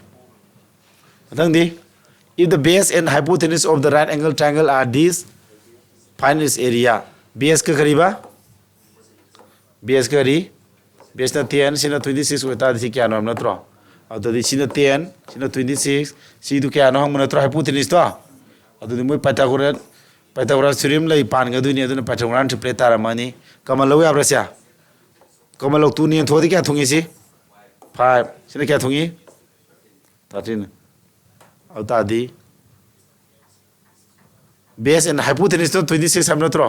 ꯃꯊꯪꯗꯤ if the base and hypotenuse of the right angle triangle are this find its area base ka kariba base kari base na 10 sina 26 oita si kya no natro adudi sina 10 sina 26 si du kya no hang natro hypotenuse to adudi moi Pythagoras theorem lai pan ga du ni aduna Pythagorean triplet taramani kamal lo yabra sia kamal lo 2 ni thodi kya thungi si 5 sina kya thungi 13 autadi base and hypotenuse to 26 ham natro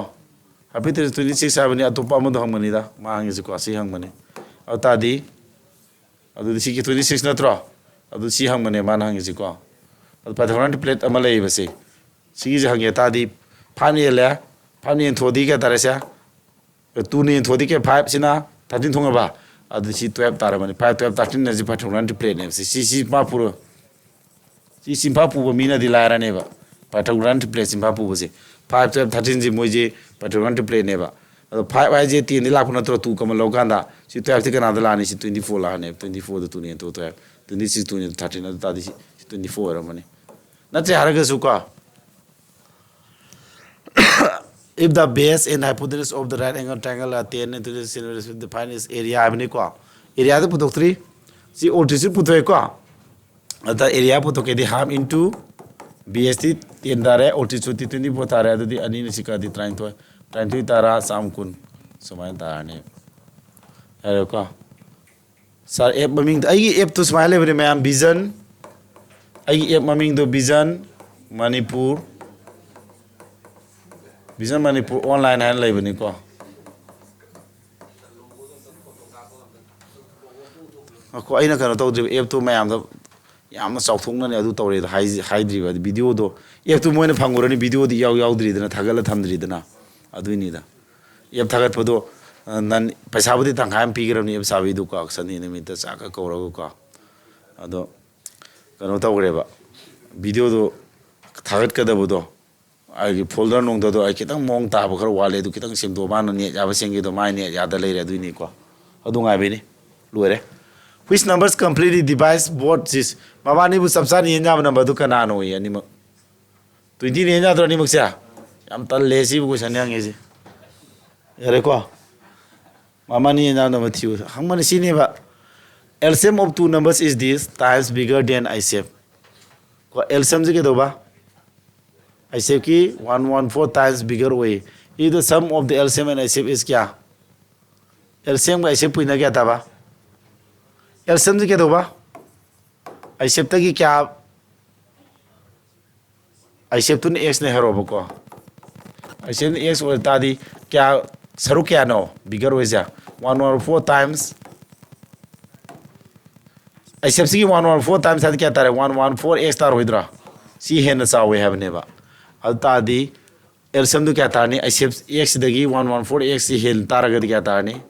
hypotenuse 26 habani atopa amado hangmani da ma hangi si ko si hangmani autadi adu si ki 26 natro adu si hangmani ma hangi si ko adu Pythagorean triplet ama lai base si ji hangi tadi 5 ni le 5 ni thodi ka tarasa 2 ni thodi ke 5 sina 13 thonga ba adu si 12 taramani 5 12 13 na ji Pythagorean triplet ne si ma puro si simpa pu ba mina di lara ne ba Pythagorean triplet simpa pu ba se 5 12 13 ji moi ji Pythagorean triplet ne ba 5 ai je 10 di la pu na tro 2 kama lo ganda si 12 ti kana da la ni si 24 la ne 24 da 2 ni to 12 26 2 ni 13 na da di 24 ra mani na che haraga su ka if the base and hypotenuse of the right angle triangle are 10 and 26 centimeters define its area abni ko area da putokri si altitude putoy ko अदा area पुथोकेदी half into BST 10 तारे altitude 24 तारे अदुदी अनि निसिकादी 32 तारा साम कुन सुमाय तारने अरे को sir app ममिंग आई app तो स्माइल लेबरे मैम विजन आई एप ममिंग दो विजन मणिपुर ऑनलाइन है लेबनी को को अइना कनो तौद्रि एप तो मैम द याम चौथोंने अदु तौरे हाइद्रिबा वीडियो दो एप तो मोइना फंगुरनी वीडियो दी याउद्रिदना थागल थमद्रिदना अदुइनिदा एप थागत पदो नन पैसाबुदी तंखायम पीगरनी एप साबिदु को सनी निमित चाका कौरगो को अदो कनो तौरेबा वीडियो दो थागत कदबदो आई फोल्डर नोंदो दो आई कितंग मोंग ताब खर वाले दु कितंग सेमदो मानो ने याबा सेंगे दो माइ ने यादा लेरे दुइनि को अदु ngaibeni लोरे which numbers completely divides both this mabani bu sabsan yenya number du kana no ye ani 20 ne nya do ni muksa yam tal le si bu sanang ye si yare ko mamani yenya number thiu hangman si ne ba LCM of two numbers is this times bigger than ICF ko LCM ji ke do ba ICF ki 114 times bigger way is the sum of the LCM and ICF is kya LCM ka ICF puina kya ta ba LCM जी क्या दोबा ICF तक की क्या ICF तो ने x ने हरो बको ICF ने x और तादी क्या सरू क्या नो बिगर हो जा 114 times ICF सी 114 times तादी क्या तारे 114 x तार होइद्रा सी है न सावे है बनेबा अब तादी LCM तो क्या तारनी ICF x दगी 114 x सी है तारगद क्या तारनी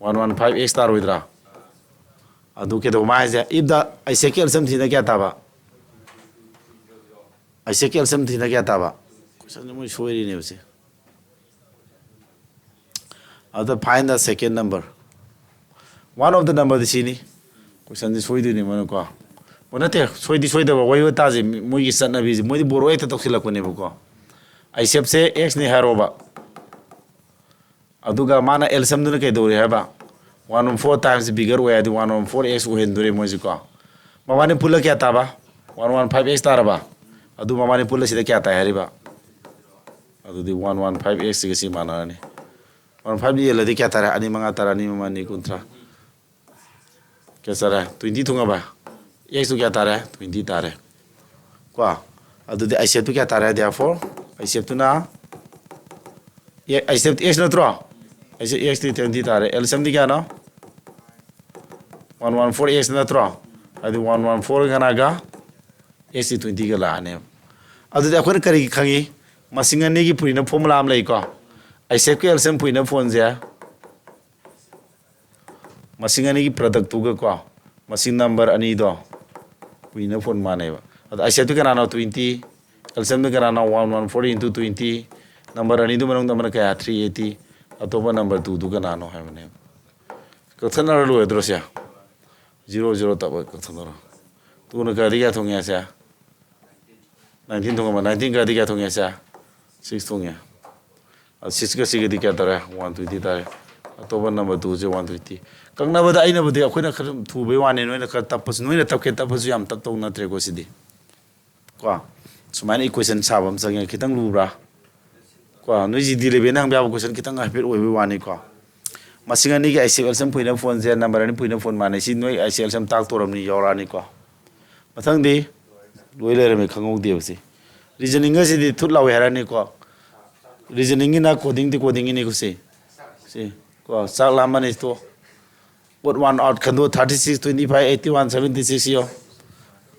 115 x star होइद्रा अदु के दो माइजे इबदा ऐसे के LCM थीना क्या ताबा ऐसे के LCM थीना क्या ताबा क्वेश्चन में सोरी ने use other find the second number one of the number दिसिनी क्वेश्चन दि सोई दुनी मन को मोनते सोई दबा वइ ताजे मोई सन्ना बि मोई बोरो एक तोखिलक ने बको ICF से x ने हारोबा अदुगा माना LCM दुन के दोरे हैबा 114 times bigger way adi 114x uhendure mojiko mamani pula kya taba 115x taraba adu mamani pula sida kya ta hariba adu di 115x ke si mana ni 15 ye ladi kya tara ani manga tara ni mamani kuntra kya sara 20 thunga ba x tu kya tara 20 tare kwa adu di ICF tu kya tara therefore ICF tu na ye ICF x na tro ICF x 20 tare LCM di kya na 114x na tro adi 114 gana ga x 20 ga la ne adu da khon kari khangi masinga ne gi purina formula am lai ko ICF ke LCM purina phone ja masinga ne gi product tu ga ko masin number ani do purina phone ma ne ba adu ICF tu kana na 20 LCM tu kana na 114 into 20 number ani du manong number ka 380 अतोबा number 2 दुगा नानो है मने कथनर लो एद्रोसिया 00 तब कथनर तू न गादी क्या थोंगे ऐसा 19 थोंगा 19 गादी क्या थोंगे ऐसा 6 थोंगे अब 6 का 6 गादी क्या तरह 120 तारे अतोबा नंबर 2 से 120 कंगना बदा आई न बदे अखोना खर थुबे वाने नोय न खर तपस नोय न तपके तपस याम तप तो न त्रेको सिदी को सुमाइन इक्वेशन साबम संगे खितंग लुब्रा नई जी दिले ना हम क्वेश्चन कितना हाइपेट वानी को मसिंगनी की ICF LCM पुइना फोन से नंबर अनि पुइना फोन माने सी नई ICF LCM ताक तोरमनी यौरानी को मथंग दि लोय लेरे में खंगौ देबसे रीजनिंग से दि थुट लावे हरानी को रीजनिंग ना कोडिंग नि को से को साक लामने तो what one out खंदो 36 25 81 76 yo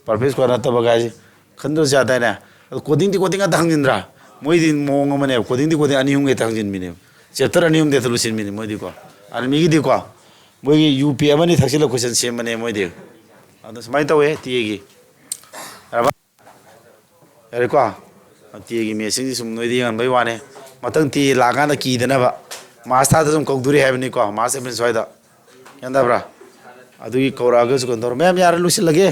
perfect को ना तब गाय खंदो ज्यादा ना कोडिंग का दंगिंद्रा मोदी मोंग मने कोडिंग अनि हुंगे तंजिन मिने चैप्टर अनि हुंगे तलुसिन मिने मोदी को अनि मिगी दि को मोगी यूपी अमनि थक्सिल क्वेश्चन सेम मने मोदी अदो समाय तवे तिगी अबा अरे को तिगी मेसिंग सुम नोदी गन बै वाने मतंग ति लागा न की दनबा मास्ता द सुम कौदुरी हैबनि को मास एबन सोयदा यंदाब्रा अदुगी कौरागस को दर मैम यार लुसिल लगे